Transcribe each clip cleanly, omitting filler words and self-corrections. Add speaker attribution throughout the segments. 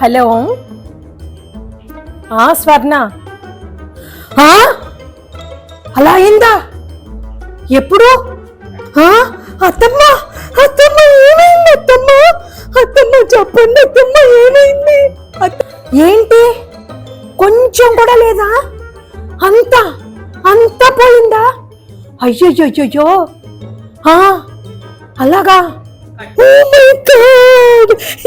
Speaker 1: Hello స్వర్ణ అలా అయిందా? ఎప్పుడు? అత్తమ్మ అత్తమ్మ ఏమైంది? అత్తమ్మ అత్తమ్మ చెప్పండి అత్తమ్మ ఏమైంది? ఏంటి కొంచెం కూడా లేదా? అంతా అంతా పోయిందా? అయ్యయ్యో అలాగా?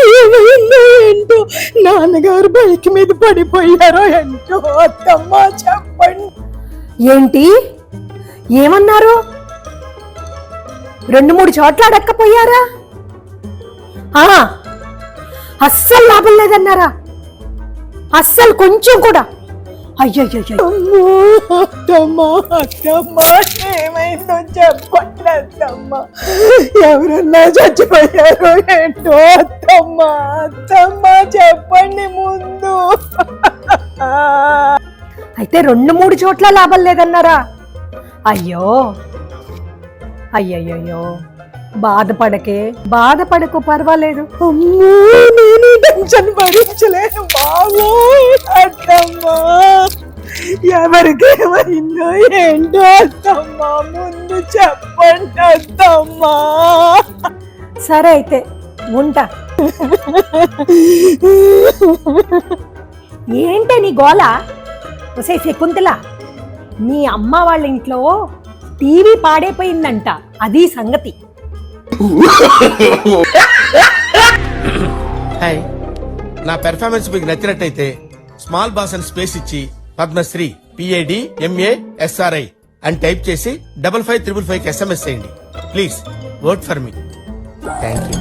Speaker 1: ఏమైందో ఏంటో, నాన్నగారు బైక్ మీద పడిపోయారో ఏంటో. అత్తమ్మ చెప్పండి. ఏంటి ఏమన్నారు? 2-3 చోట్ల అడక్కపోయారా? అస్సలు లాభం లేదన్నారా? అస్సలు కొంచెం కూడా? అయ్యయ్యో అత్తమ్మా అత్తమ్మా ఏమైందో చెప్పండి అత్తమ్మ. ఎవరన్నా చచ్చిపోయారో ఏంటో అత్తమ్మా అత్తమ్మ చెప్పండి ముందు. అయితే 2-3 చోట్ల లాభం లేదన్నారా? అయ్యో అయ్యయ్యో బాధపడకు పర్వాలేదు. అమ్మో నేను టెన్షన్ భరించలేను బాబు. అత్తమ్మా ఎవరికేమైందో ఏంటో అత్తమ్మా ముందు చెప్పండి అత్తమ్మా. సరే అయితే ఉంటా. ఏంటి నీ గోల? ఒసే శకుంతల, మీ అమ్మ వాళ్ళ ఇంట్లో టీవీ పాడైపోయిందంట, అది సంగతి.
Speaker 2: హాయ్, నా పెర్ఫార్మెన్స్ మీకు నచ్చినట్టయితే స్మాల్ బాస్ అని స్పేస్ ఇచ్చి పద్మశ్రీ PADMASRI అని టైప్ చేసి 5555 SMS చేయండి. Please vote for me. Thank you.